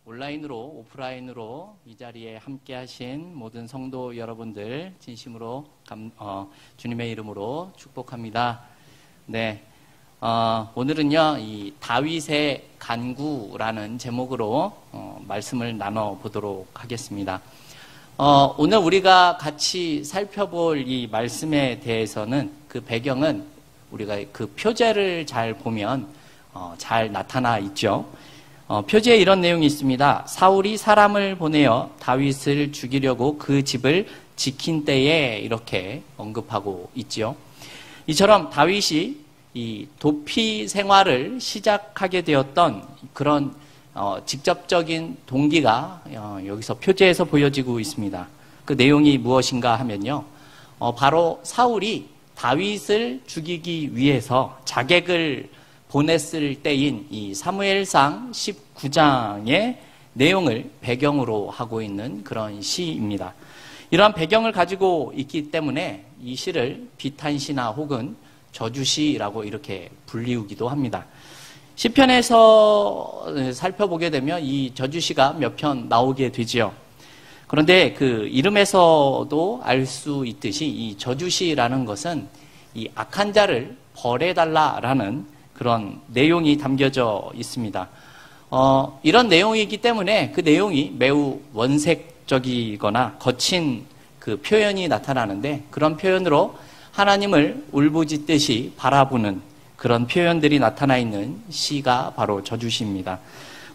온라인으로 오프라인으로 이 자리에 함께 하신 모든 성도 여러분들 진심으로 주님의 이름으로 축복합니다. 네, 오늘은요 이 다윗의 간구라는 제목으로 말씀을 나눠보도록 하겠습니다. 오늘 우리가 같이 살펴볼 이 말씀에 대해서는 그 배경은 우리가 그 표제를 잘 보면 잘 나타나 있죠. 표지에 이런 내용이 있습니다. 사울이 사람을 보내어 다윗을 죽이려고 그 집을 지킨 때에 이렇게 언급하고 있지요. 이처럼 다윗이 이 도피 생활을 시작하게 되었던 그런 직접적인 동기가 여기서 표지에서 보여지고 있습니다. 그 내용이 무엇인가 하면요. 바로 사울이 다윗을 죽이기 위해서 자객을 보냈을 때인 이 사무엘상 19장의 내용을 배경으로 하고 있는 그런 시입니다. 이러한 배경을 가지고 있기 때문에 이 시를 비탄시나 혹은 저주시라고 이렇게 불리우기도 합니다. 시편에서 살펴보게 되면 이 저주시가 몇 편 나오게 되지요. 그런데 그 이름에서도 알 수 있듯이 이 저주시라는 것은 이 악한 자를 벌해달라라는 그런 내용이 담겨져 있습니다. 이런 내용이기 때문에 그 내용이 매우 원색적이거나 거친 그 표현이 나타나는데 그런 표현으로 하나님을 울부짖듯이 바라보는 그런 표현들이 나타나 있는 시가 바로 저주시입니다.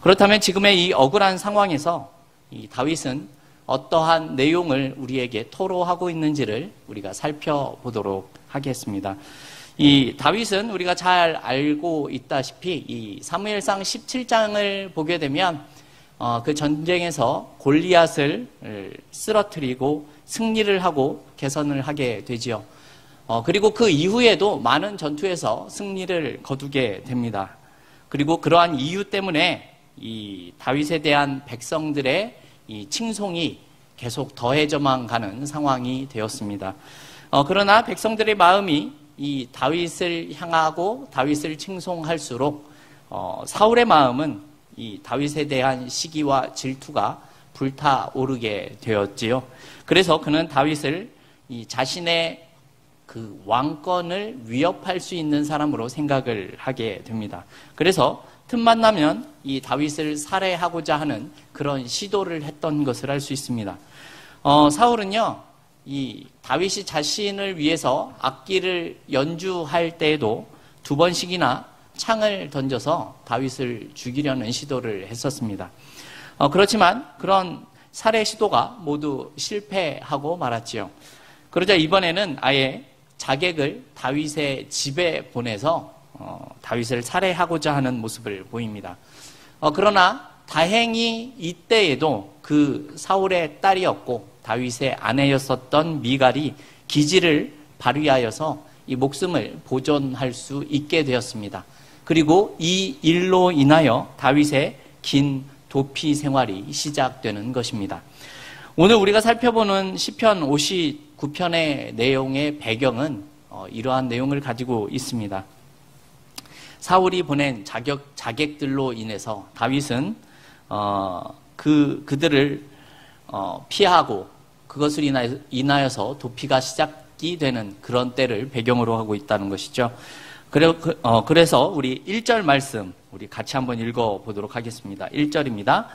그렇다면 지금의 이 억울한 상황에서 이 다윗은 어떠한 내용을 우리에게 토로하고 있는지를 우리가 살펴보도록 하겠습니다. 이 다윗은 우리가 잘 알고 있다시피 이 사무엘상 17장을 보게 되면 그 전쟁에서 골리앗을 쓰러뜨리고 승리를 하고 개선을 하게 되지요. 그리고 그 이후에도 많은 전투에서 승리를 거두게 됩니다. 그리고 그러한 이유 때문에 이 다윗에 대한 백성들의 이 칭송이 계속 더해져만 가는 상황이 되었습니다. 그러나 백성들의 마음이 이 다윗을 향하고 다윗을 칭송할수록 사울의 마음은 이 다윗에 대한 시기와 질투가 불타오르게 되었지요. 그래서 그는 다윗을 이 자신의 그 왕권을 위협할 수 있는 사람으로 생각을 하게 됩니다. 그래서 틈만 나면 이 다윗을 살해하고자 하는 그런 시도를 했던 것을 알 수 있습니다. 사울은요, 이 다윗이 자신을 위해서 악기를 연주할 때에도 2번씩이나 창을 던져서 다윗을 죽이려는 시도를 했었습니다. 그렇지만 그런 살해 시도가 모두 실패하고 말았지요. 그러자 이번에는 아예 자객을 다윗의 집에 보내서 다윗을 살해하고자 하는 모습을 보입니다. 그러나 다행히 이때에도 그 사울의 딸이었고 다윗의 아내였었던 미갈이 기지를 발휘하여서 이 목숨을 보존할 수 있게 되었습니다. 그리고 이 일로 인하여 다윗의 긴 도피 생활이 시작되는 것입니다. 오늘 우리가 살펴보는 시편 59편의 내용의 배경은 이러한 내용을 가지고 있습니다. 사울이 보낸 자객들로 인해서 다윗은 그들을 피하고 그것을 인하여서 도피가 시작이 되는 그런 때를 배경으로 하고 있다는 것이죠. 그래서 우리 1절 말씀 우리 같이 한번 읽어보도록 하겠습니다. 1절입니다.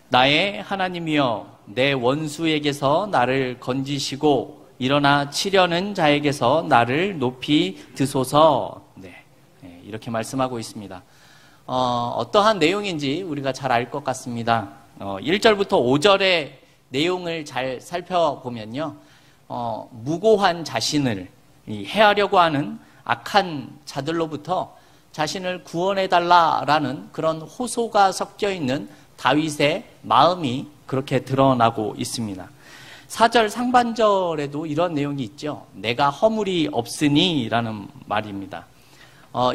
나의 하나님이여 내 원수에게서 나를 건지시고 일어나 치려는 자에게서 나를 높이 드소서. 네, 이렇게 말씀하고 있습니다. 어떠한 내용인지 우리가 잘 알 것 같습니다. 1절부터 5절의 내용을 잘 살펴보면요, 무고한 자신을 해하려고 하는 악한 자들로부터 자신을 구원해달라라는 그런 호소가 섞여 있는 다윗의 마음이 그렇게 드러나고 있습니다. 4절 상반절에도 이런 내용이 있죠. 내가 허물이 없으니 라는 말입니다.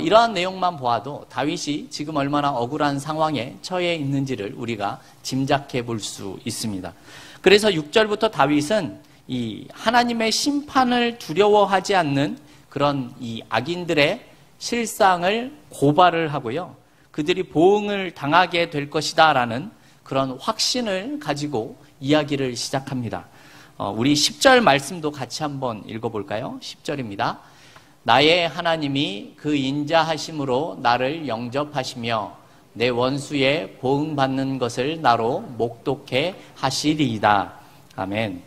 이러한 내용만 보아도 다윗이 지금 얼마나 억울한 상황에 처해 있는지를 우리가 짐작해 볼 수 있습니다. 그래서 6절부터 다윗은 이 하나님의 심판을 두려워하지 않는 그런 이 악인들의 실상을 고발을 하고요. 그들이 보응을 당하게 될 것이다 라는 그런 확신을 가지고 이야기를 시작합니다. 우리 10절 말씀도 같이 한번 읽어볼까요? 10절입니다. 나의 하나님이 그 인자하심으로 나를 영접하시며 내 원수의 보응받는 것을 나로 목독해 하시리이다. 아멘.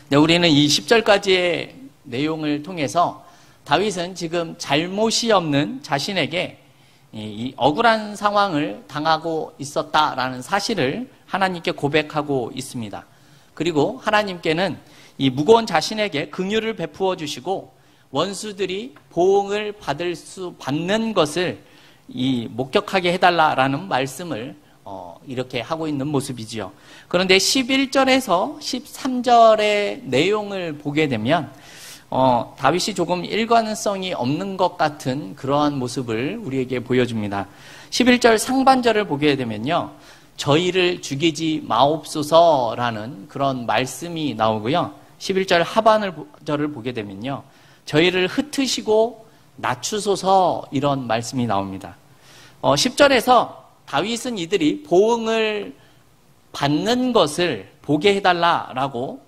네, 우리는 이 10절까지의 내용을 통해서 다윗은 지금 잘못이 없는 자신에게 이 억울한 상황을 당하고 있었다라는 사실을 하나님께 고백하고 있습니다. 그리고 하나님께는 이 무거운 자신에게 긍휼을 베푸어 주시고 원수들이 보응을 받는 것을 목격하게 해달라라는 말씀을 이렇게 하고 있는 모습이지요. 그런데 11절에서 13절의 내용을 보게 되면 다윗이 조금 일관성이 없는 것 같은 그러한 모습을 우리에게 보여줍니다. 11절 상반절을 보게 되면요, 저희를 죽이지 마옵소서라는 그런 말씀이 나오고요, 11절 하반절을 보게 되면요, 저희를 흩으시고 낮추소서 이런 말씀이 나옵니다. 10절에서 다윗은 이들이 보응을 받는 것을 보게 해달라라고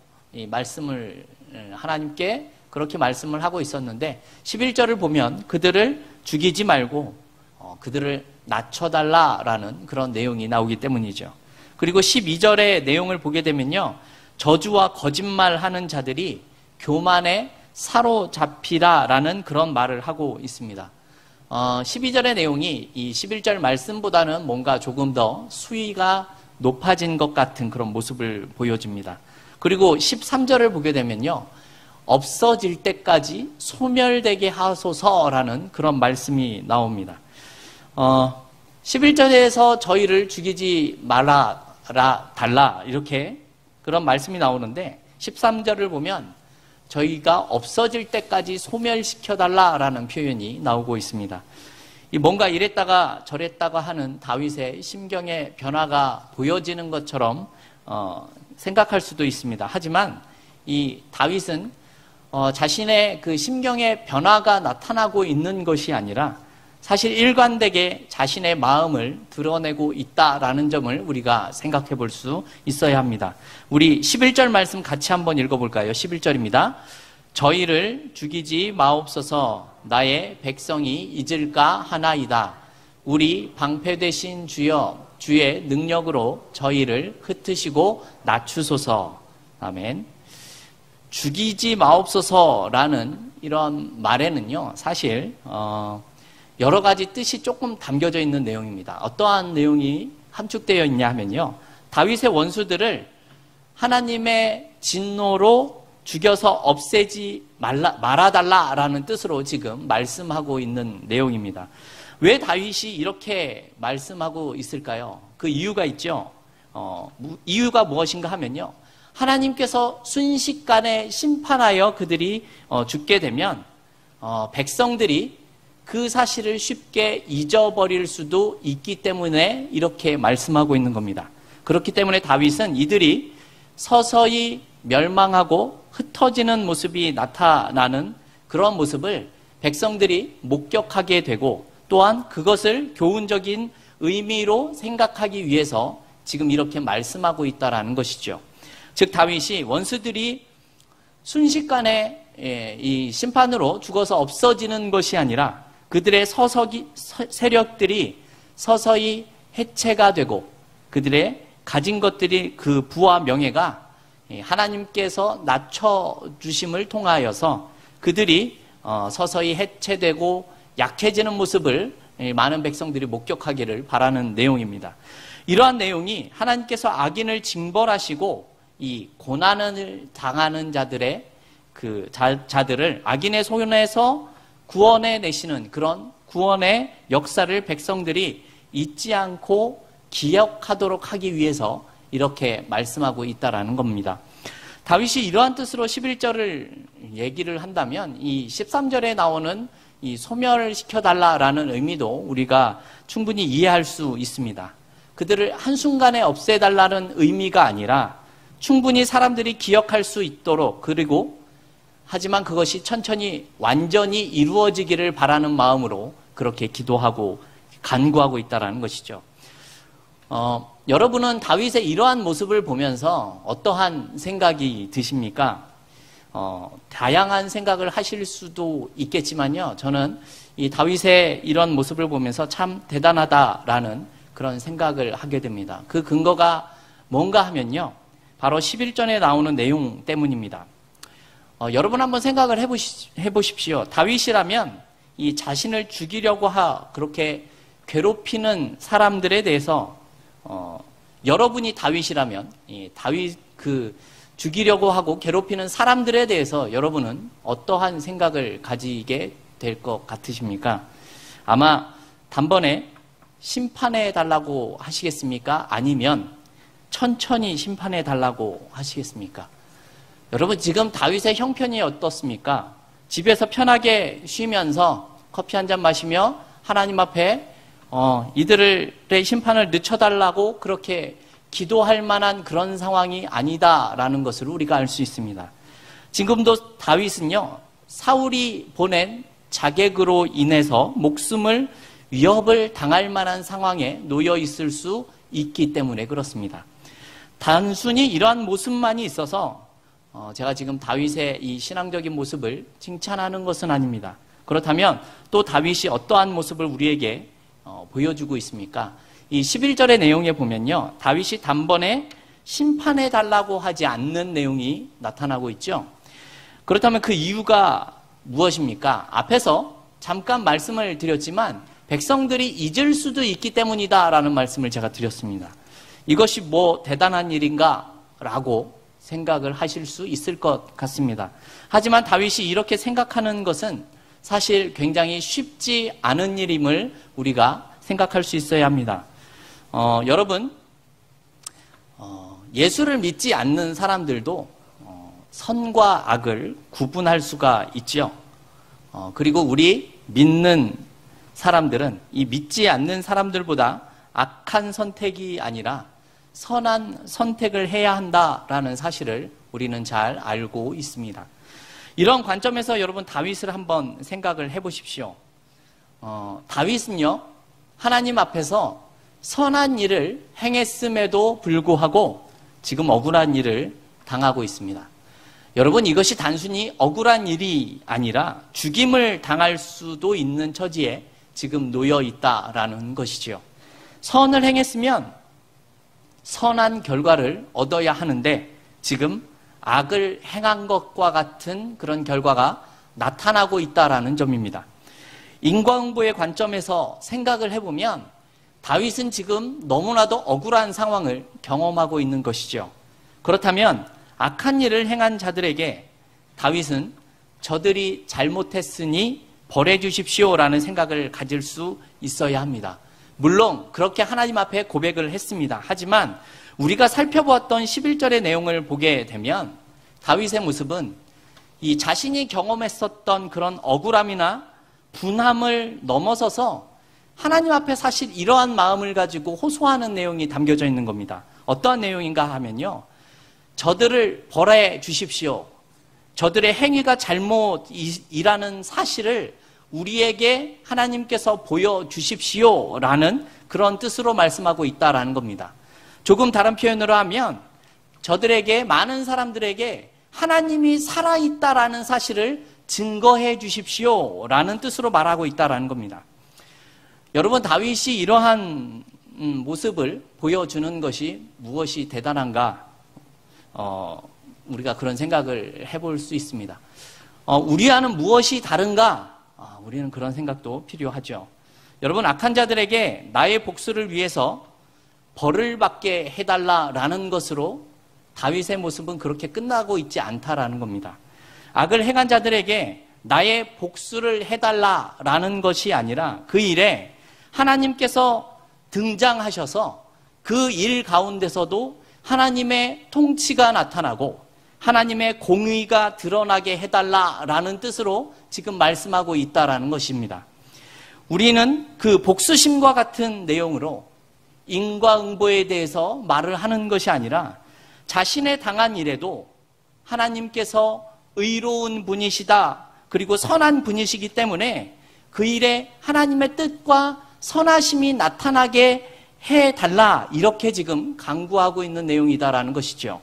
말씀을 하나님께 그렇게 말씀을 하고 있었는데 11절을 보면 그들을 죽이지 말고 그들을 낮춰달라라는 그런 내용이 나오기 때문이죠. 그리고 12절의 내용을 보게 되면요, 저주와 거짓말하는 자들이 교만에 사로잡히라라는 그런 말을 하고 있습니다. 12절의 내용이 이 11절 말씀보다는 뭔가 조금 더 수위가 높아진 것 같은 그런 모습을 보여줍니다. 그리고 13절을 보게 되면요, 없어질 때까지 소멸되게 하소서라는 그런 말씀이 나옵니다. 11절에서 저희를 죽이지 달라 이렇게 그런 말씀이 나오는데 13절을 보면 저희가 없어질 때까지 소멸시켜달라라는 표현이 나오고 있습니다. 뭔가 이랬다가 저랬다가 하는 다윗의 심경의 변화가 보여지는 것처럼 생각할 수도 있습니다. 하지만 이 다윗은 자신의 그 심경의 변화가 나타나고 있는 것이 아니라 사실 일관되게 자신의 마음을 드러내고 있다라는 점을 우리가 생각해 볼 수 있어야 합니다. 우리 11절 말씀 같이 한번 읽어볼까요? 11절입니다. 저희를 죽이지 마옵소서. 나의 백성이 잊을까 하나이다. 우리 방패되신 주여, 주의 능력으로 저희를 흩으시고 낮추소서. 아멘. 죽이지 마옵소서라는 이런 말에는요, 사실 여러 가지 뜻이 조금 담겨져 있는 내용입니다. 어떠한 내용이 함축되어 있냐 하면요, 다윗의 원수들을 하나님의 진노로 죽여서 없애지 말아달라라는 뜻으로 지금 말씀하고 있는 내용입니다. 왜 다윗이 이렇게 말씀하고 있을까요? 그 이유가 있죠. 이유가 무엇인가 하면요, 하나님께서 순식간에 심판하여 그들이 죽게 되면 백성들이 그 사실을 쉽게 잊어버릴 수도 있기 때문에 이렇게 말씀하고 있는 겁니다. 그렇기 때문에 다윗은 이들이 서서히 멸망하고 흩어지는 모습이 나타나는 그런 모습을 백성들이 목격하게 되고, 또한 그것을 교훈적인 의미로 생각하기 위해서 지금 이렇게 말씀하고 있다라는 것이죠. 즉 다윗이 원수들이 순식간에 이 심판으로 죽어서 없어지는 것이 아니라 그들의 세력들이 서서히 해체가 되고 그들의 가진 것들이 그 부와 명예가 하나님께서 낮춰주심을 통하여서 그들이 서서히 해체되고 약해지는 모습을 많은 백성들이 목격하기를 바라는 내용입니다. 이러한 내용이 하나님께서 악인을 징벌하시고 이 고난을 당하는 자들의 자들을 악인의 손에서 구원해 내시는 그런 구원의 역사를 백성들이 잊지 않고 기억하도록 하기 위해서 이렇게 말씀하고 있다라는 겁니다. 다윗이 이러한 뜻으로 11절을 얘기를 한다면 이 13절에 나오는 이 소멸을 시켜달라라는 의미도 우리가 충분히 이해할 수 있습니다. 그들을 한순간에 없애달라는 의미가 아니라 충분히 사람들이 기억할 수 있도록, 그리고 하지만 그것이 천천히 완전히 이루어지기를 바라는 마음으로 그렇게 기도하고 간구하고 있다는 것이죠. 여러분은 다윗의 이러한 모습을 보면서 어떠한 생각이 드십니까? 다양한 생각을 하실 수도 있겠지만요. 저는 이 다윗의 이런 모습을 보면서 참 대단하다라는 그런 생각을 하게 됩니다. 그 근거가 뭔가 하면요. 바로 11절에 나오는 내용 때문입니다. 여러분 한번 생각을 해보십시오. 다윗이라면 이 자신을 죽이려고 그렇게 괴롭히는 사람들에 대해서 여러분이 다윗이라면 다윗 죽이려고 하고 괴롭히는 사람들에 대해서 여러분은 어떠한 생각을 가지게 될 것 같으십니까? 아마 단번에 심판해 달라고 하시겠습니까? 아니면 천천히 심판해 달라고 하시겠습니까? 여러분 지금 다윗의 형편이 어떻습니까? 집에서 편하게 쉬면서 커피 한 잔 마시며 하나님 앞에 이들의 심판을 늦춰달라고 그렇게 기도할 만한 그런 상황이 아니다라는 것을 우리가 알 수 있습니다. 지금도 다윗은요, 사울이 보낸 자객으로 인해서 목숨을 위협을 당할 만한 상황에 놓여 있을 수 있기 때문에 그렇습니다. 단순히 이러한 모습만이 있어서 제가 지금 다윗의 이 신앙적인 모습을 칭찬하는 것은 아닙니다. 그렇다면 또 다윗이 어떠한 모습을 우리에게 보여주고 있습니까? 이 11절의 내용에 보면요. 다윗이 단번에 심판해 달라고 하지 않는 내용이 나타나고 있죠. 그렇다면 그 이유가 무엇입니까? 앞에서 잠깐 말씀을 드렸지만 백성들이 잊을 수도 있기 때문이다라는 말씀을 제가 드렸습니다. 이것이 뭐 대단한 일인가? 라고 생각을 하실 수 있을 것 같습니다. 하지만 다윗이 이렇게 생각하는 것은 사실 굉장히 쉽지 않은 일임을 우리가 생각할 수 있어야 합니다. 여러분, 예수를 믿지 않는 사람들도 선과 악을 구분할 수가 있죠. 그리고 우리 믿는 사람들은 이 믿지 않는 사람들보다 악한 선택이 아니라 선한 선택을 해야 한다라는 사실을 우리는 잘 알고 있습니다. 이런 관점에서 여러분 다윗을 한번 생각을 해보십시오. 다윗은요, 하나님 앞에서 선한 일을 행했음에도 불구하고 지금 억울한 일을 당하고 있습니다. 여러분, 이것이 단순히 억울한 일이 아니라 죽임을 당할 수도 있는 처지에 지금 놓여 있다라는 것이지요. 선을 행했으면 선한 결과를 얻어야 하는데 지금 악을 행한 것과 같은 그런 결과가 나타나고 있다라는 점입니다. 인과응보의 관점에서 생각을 해보면 다윗은 지금 너무나도 억울한 상황을 경험하고 있는 것이죠. 그렇다면 악한 일을 행한 자들에게 다윗은 저들이 잘못했으니 벌해 주십시오라는 생각을 가질 수 있어야 합니다. 물론 그렇게 하나님 앞에 고백을 했습니다. 하지만 우리가 살펴보았던 11절의 내용을 보게 되면 다윗의 모습은 이 자신이 경험했었던 그런 억울함이나 분함을 넘어서서 하나님 앞에 사실 이러한 마음을 가지고 호소하는 내용이 담겨져 있는 겁니다. 어떠한 내용인가 하면요. 저들을 벌해 주십시오. 저들의 행위가 잘못이라는 사실을 우리에게 하나님께서 보여주십시오라는 그런 뜻으로 말씀하고 있다라는 겁니다. 조금 다른 표현으로 하면 저들에게, 많은 사람들에게 하나님이 살아있다라는 사실을 증거해 주십시오라는 뜻으로 말하고 있다라는 겁니다. 여러분, 다윗이 이러한 모습을 보여주는 것이 무엇이 대단한가? 우리가 그런 생각을 해볼 수 있습니다. 우리와는 무엇이 다른가? 우리는 그런 생각도 필요하죠. 여러분, 악한 자들에게 나의 복수를 위해서 벌을 받게 해달라라는 것으로 다윗의 모습은 그렇게 끝나고 있지 않다라는 겁니다. 악을 행한 자들에게 나의 복수를 해달라라는 것이 아니라 그 일에 하나님께서 등장하셔서 그 일 가운데서도 하나님의 통치가 나타나고 하나님의 공의가 드러나게 해달라라는 뜻으로 지금 말씀하고 있다라는 것입니다. 우리는 그 복수심과 같은 내용으로 인과응보에 대해서 말을 하는 것이 아니라 자신의 당한 일에도 하나님께서 의로운 분이시다, 그리고 선한 분이시기 때문에 그 일에 하나님의 뜻과 선하심이 나타나게 해달라 이렇게 지금 강구하고 있는 내용이다라는 것이죠.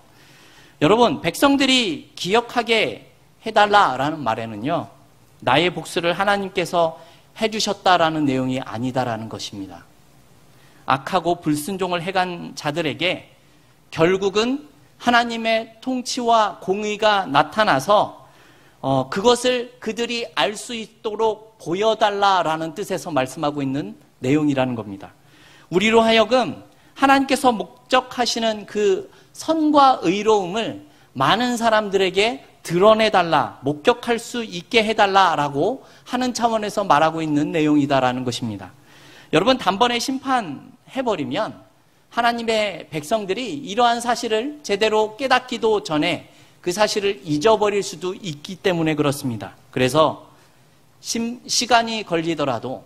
여러분, 백성들이 기억하게 해달라라는 말에는요, 나의 복수를 하나님께서 해주셨다라는 내용이 아니다라는 것입니다. 악하고 불순종을 해간 자들에게 결국은 하나님의 통치와 공의가 나타나서 그것을 그들이 알 수 있도록 보여달라라는 뜻에서 말씀하고 있는 내용이라는 겁니다. 우리로 하여금 하나님께서 목적하시는 그 선과 의로움을 많은 사람들에게 드러내달라, 목격할 수 있게 해달라라고 하는 차원에서 말하고 있는 내용이다라는 것입니다. 여러분, 단번에 심판해버리면 하나님의 백성들이 이러한 사실을 제대로 깨닫기도 전에 그 사실을 잊어버릴 수도 있기 때문에 그렇습니다. 그래서 시간이 걸리더라도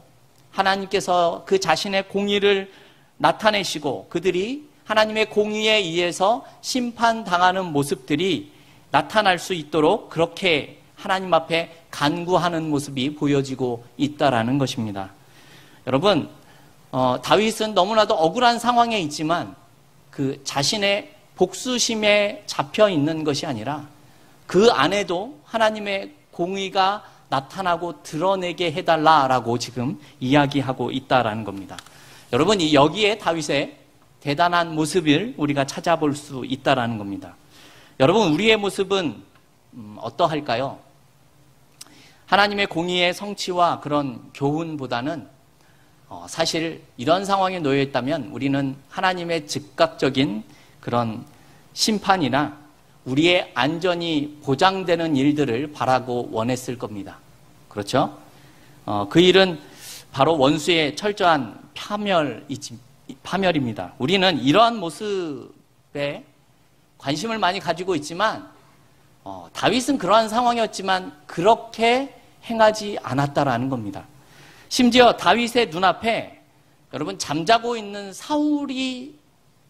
하나님께서 그 자신의 공의를 나타내시고 그들이 하나님의 공의에 의해서 심판당하는 모습들이 나타날 수 있도록 그렇게 하나님 앞에 간구하는 모습이 보여지고 있다라는 것입니다. 여러분, 다윗은 너무나도 억울한 상황에 있지만 그 자신의 복수심에 잡혀 있는 것이 아니라 그 안에도 하나님의 공의가 나타나고 드러내게 해달라라고 지금 이야기하고 있다라는 겁니다. 여러분, 여기에 다윗의 대단한 모습을 우리가 찾아볼 수 있다라는 겁니다. 여러분, 우리의 모습은 어떠할까요? 하나님의 공의의 성취와 그런 교훈보다는 사실 이런 상황에 놓여 있다면 우리는 하나님의 즉각적인 그런 심판이나 우리의 안전이 보장되는 일들을 바라고 원했을 겁니다. 그렇죠? 그 일은 바로 원수의 철저한 파멸입니다. 우리는 이러한 모습에 관심을 많이 가지고 있지만 다윗은 그러한 상황이었지만 그렇게 행하지 않았다라는 겁니다. 심지어 다윗의 눈앞에 여러분 잠자고 있는 사울이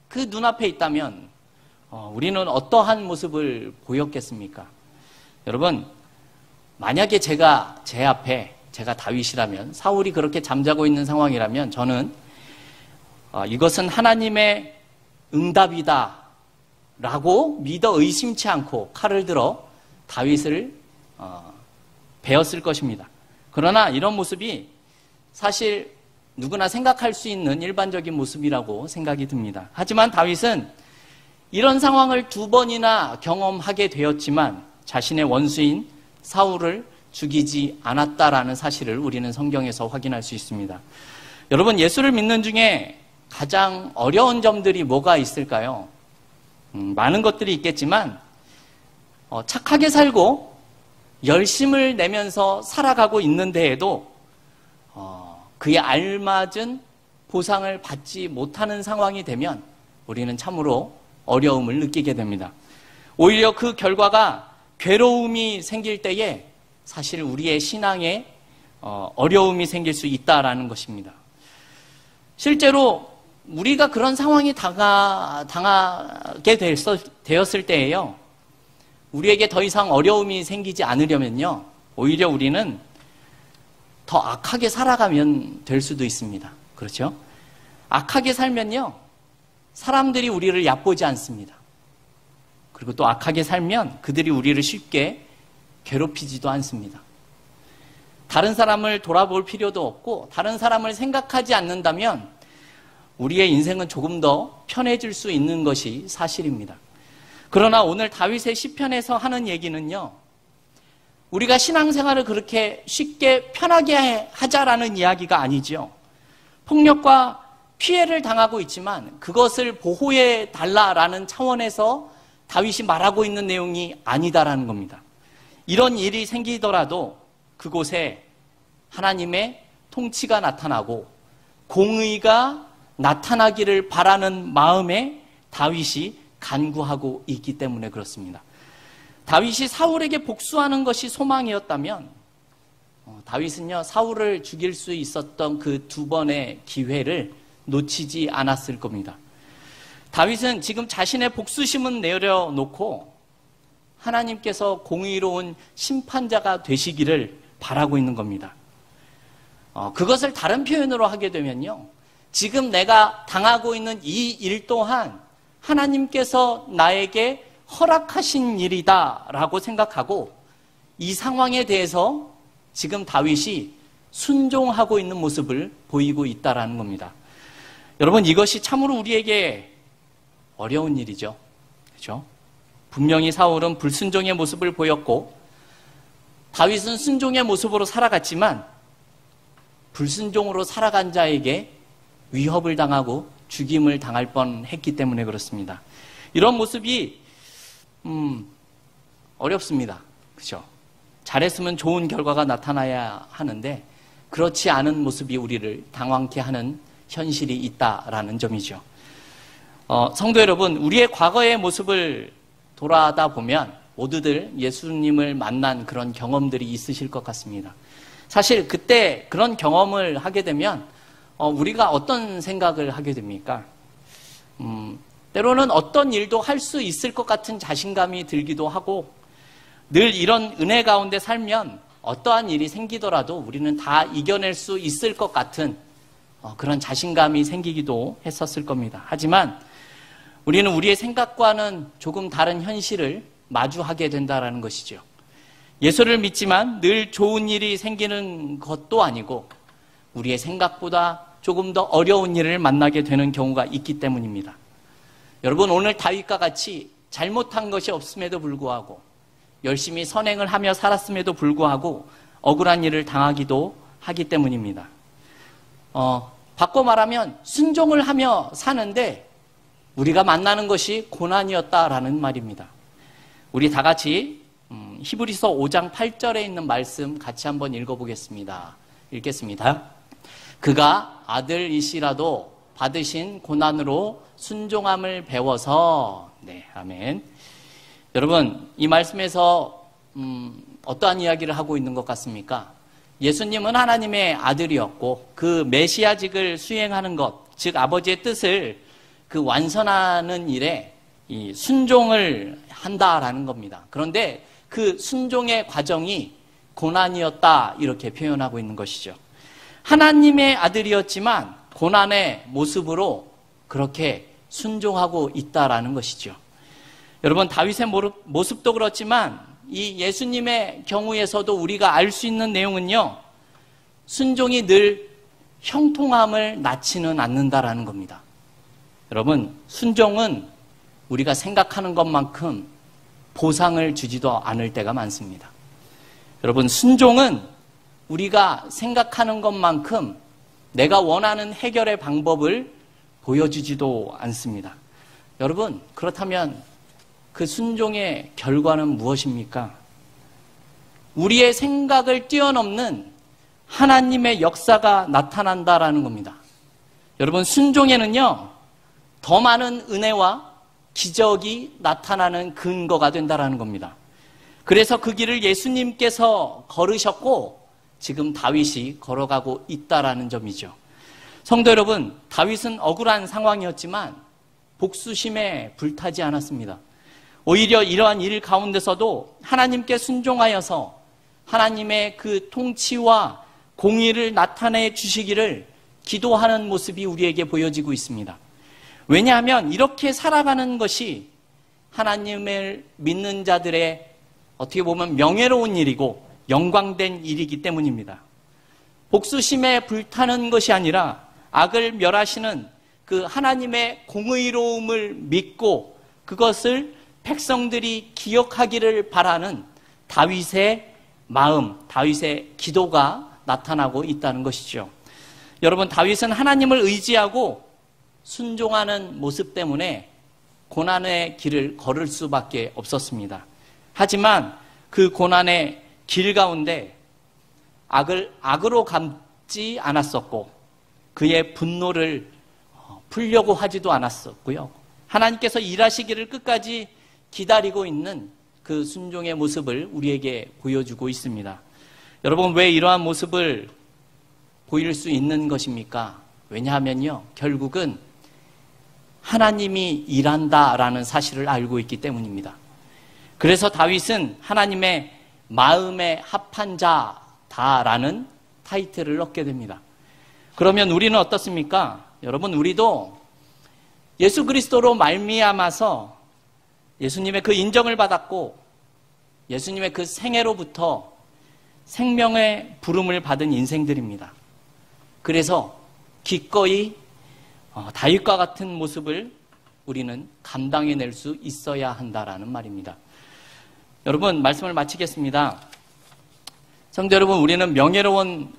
그 눈앞에 있다면 우리는 어떠한 모습을 보였겠습니까? 여러분, 만약에 제 앞에 제가 다윗이라면 사울이 그렇게 잠자고 있는 상황이라면 저는 이것은 하나님의 응답이다 라고 믿어 의심치 않고 칼을 들어 다윗을 베었을 것입니다. 그러나 이런 모습이 사실 누구나 생각할 수 있는 일반적인 모습이라고 생각이 듭니다. 하지만 다윗은 이런 상황을 2번이나 경험하게 되었지만 자신의 원수인 사울을 죽이지 않았다라는 사실을 우리는 성경에서 확인할 수 있습니다. 여러분, 예수를 믿는 중에 가장 어려운 점들이 뭐가 있을까요? 많은 것들이 있겠지만 착하게 살고 열심을 내면서 살아가고 있는 데에도 그에 알맞은 보상을 받지 못하는 상황이 되면 우리는 참으로 어려움을 느끼게 됩니다. 오히려 그 결과가 괴로움이 생길 때에 사실 우리의 신앙에 어려움이 생길 수 있다라는 것입니다. 실제로 우리가 그런 상황이 당하게 되었을 때에요, 우리에게 더 이상 어려움이 생기지 않으려면요, 오히려 우리는 더 악하게 살아가면 될 수도 있습니다. 그렇죠? 악하게 살면요, 사람들이 우리를 얕보지 않습니다. 그리고 또 악하게 살면 그들이 우리를 쉽게 괴롭히지도 않습니다. 다른 사람을 돌아볼 필요도 없고 다른 사람을 생각하지 않는다면 우리의 인생은 조금 더 편해질 수 있는 것이 사실입니다. 그러나 오늘 다윗의 시편에서 하는 얘기는요, 우리가 신앙생활을 그렇게 쉽게 편하게 하자라는 이야기가 아니죠. 폭력과 피해를 당하고 있지만 그것을 보호해 달라라는 차원에서 다윗이 말하고 있는 내용이 아니다라는 겁니다. 이런 일이 생기더라도 그곳에 하나님의 통치가 나타나고 공의가 나타나기를 바라는 마음에 다윗이 간구하고 있기 때문에 그렇습니다. 다윗이 사울에게 복수하는 것이 소망이었다면 다윗은요, 사울을 죽일 수 있었던 그 2번의 기회를 놓치지 않았을 겁니다. 다윗은 지금 자신의 복수심은 내려놓고 하나님께서 공의로운 심판자가 되시기를 바라고 있는 겁니다. 그것을 다른 표현으로 하게 되면요, 지금 내가 당하고 있는 이 일 또한 하나님께서 나에게 허락하신 일이다라고 생각하고 이 상황에 대해서 지금 다윗이 순종하고 있는 모습을 보이고 있다라는 겁니다. 여러분, 이것이 참으로 우리에게 어려운 일이죠. 그렇죠? 분명히 사울은 불순종의 모습을 보였고 다윗은 순종의 모습으로 살아갔지만 불순종으로 살아간 자에게 위협을 당하고 죽임을 당할 뻔했기 때문에 그렇습니다. 이런 모습이 어렵습니다. 그렇죠? 잘했으면 좋은 결과가 나타나야 하는데 그렇지 않은 모습이 우리를 당황케 하는 현실이 있다라는 점이죠. 성도 여러분, 우리의 과거의 모습을 돌아다 보면 모두들 예수님을 만난 그런 경험들이 있으실 것 같습니다. 사실 그때 그런 경험을 하게 되면 우리가 어떤 생각을 하게 됩니까? 때로는 어떤 일도 할 수 있을 것 같은 자신감이 들기도 하고 늘 이런 은혜 가운데 살면 어떠한 일이 생기더라도 우리는 다 이겨낼 수 있을 것 같은 그런 자신감이 생기기도 했었을 겁니다. 하지만 우리는 우리의 생각과는 조금 다른 현실을 마주하게 된다는 것이죠. 예수를 믿지만 늘 좋은 일이 생기는 것도 아니고 우리의 생각보다 조금 더 어려운 일을 만나게 되는 경우가 있기 때문입니다. 여러분, 오늘 다윗과 같이 잘못한 것이 없음에도 불구하고 열심히 선행을 하며 살았음에도 불구하고 억울한 일을 당하기도 하기 때문입니다. 바꿔 말하면 순종을 하며 사는데 우리가 만나는 것이 고난이었다라는 말입니다. 우리 다 같이 히브리서 5장 8절에 있는 말씀 같이 한번 읽어보겠습니다. 읽겠습니다. 그가 아들이시라도 받으신 고난으로 순종함을 배워서 네, 아멘. 여러분, 이 말씀에서 어떠한 이야기를 하고 있는 것 같습니까? 예수님은 하나님의 아들이었고 그 메시아직을 수행하는 것, 즉 아버지의 뜻을 그 완선하는 일에 이 순종을 한다라는 겁니다. 그런데 그 순종의 과정이 고난이었다 이렇게 표현하고 있는 것이죠. 하나님의 아들이었지만 고난의 모습으로 그렇게 순종하고 있다라는 것이죠. 여러분, 다윗의 모습도 그렇지만 이 예수님의 경우에서도 우리가 알 수 있는 내용은요, 순종이 늘 형통함을 낳지는 않는다라는 겁니다. 여러분, 순종은 우리가 생각하는 것만큼 보상을 주지도 않을 때가 많습니다. 여러분, 순종은 우리가 생각하는 것만큼 내가 원하는 해결의 방법을 보여주지도 않습니다. 여러분, 그렇다면 그 순종의 결과는 무엇입니까? 우리의 생각을 뛰어넘는 하나님의 역사가 나타난다라는 겁니다. 여러분, 순종에는요, 더 많은 은혜와 기적이 나타나는 근거가 된다라는 겁니다. 그래서 그 길을 예수님께서 걸으셨고 지금 다윗이 걸어가고 있다라는 점이죠. 성도 여러분, 다윗은 억울한 상황이었지만 복수심에 불타지 않았습니다. 오히려 이러한 일 가운데서도 하나님께 순종하여서 하나님의 그 통치와 공의를 나타내 주시기를 기도하는 모습이 우리에게 보여지고 있습니다. 왜냐하면 이렇게 살아가는 것이 하나님을 믿는 자들의 어떻게 보면 명예로운 일이고 영광된 일이기 때문입니다. 복수심에 불타는 것이 아니라 악을 멸하시는 그 하나님의 공의로움을 믿고 그것을 백성들이 기억하기를 바라는 다윗의 마음, 다윗의 기도가 나타나고 있다는 것이죠. 여러분, 다윗은 하나님을 의지하고 순종하는 모습 때문에 고난의 길을 걸을 수밖에 없었습니다. 하지만 그 고난의 길 가운데 악을 악으로 갚지 않았었고 그의 분노를 풀려고 하지도 않았었고요. 하나님께서 일하시기를 끝까지 기다리고 있는 그 순종의 모습을 우리에게 보여주고 있습니다. 여러분, 왜 이러한 모습을 보일 수 있는 것입니까? 왜냐하면요, 결국은 하나님이 일한다라는 사실을 알고 있기 때문입니다. 그래서 다윗은 하나님의 마음에 합한 자다라는 타이틀을 얻게 됩니다. 그러면 우리는 어떻습니까? 여러분, 우리도 예수 그리스도로 말미암아서 예수님의 그 인정을 받았고 예수님의 그 생애로부터 생명의 부름을 받은 인생들입니다. 그래서 기꺼이 다윗과 같은 모습을 우리는 감당해낼 수 있어야 한다라는 말입니다. 여러분, 말씀을 마치겠습니다. 성도 여러분, 우리는 명예로운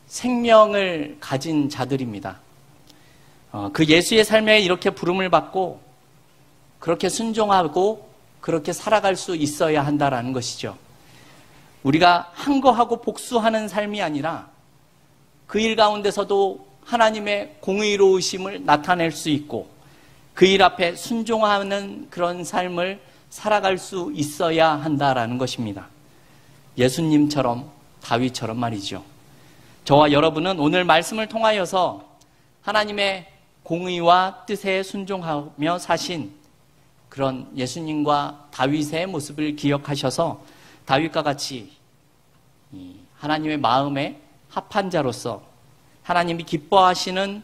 생명을 가진 자들입니다. 그 예수의 삶에 이렇게 부름을 받고 그렇게 순종하고 그렇게 살아갈 수 있어야 한다라는 것이죠. 우리가 한 거 하고 복수하는 삶이 아니라 그 일 가운데서도 하나님의 공의로우심을 나타낼 수 있고 그 일 앞에 순종하는 그런 삶을 살아갈 수 있어야 한다라는 것입니다. 예수님처럼, 다윗처럼 말이죠. 저와 여러분은 오늘 말씀을 통하여서 하나님의 공의와 뜻에 순종하며 사신 그런 예수님과 다윗의 모습을 기억하셔서 다윗과 같이 하나님의 마음에 합한 자로서 하나님이 기뻐하시는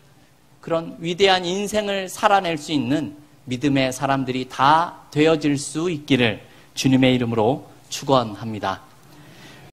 그런 위대한 인생을 살아낼 수 있는 믿음의 사람들이 다 되어질 수 있기를 주님의 이름으로 축원합니다.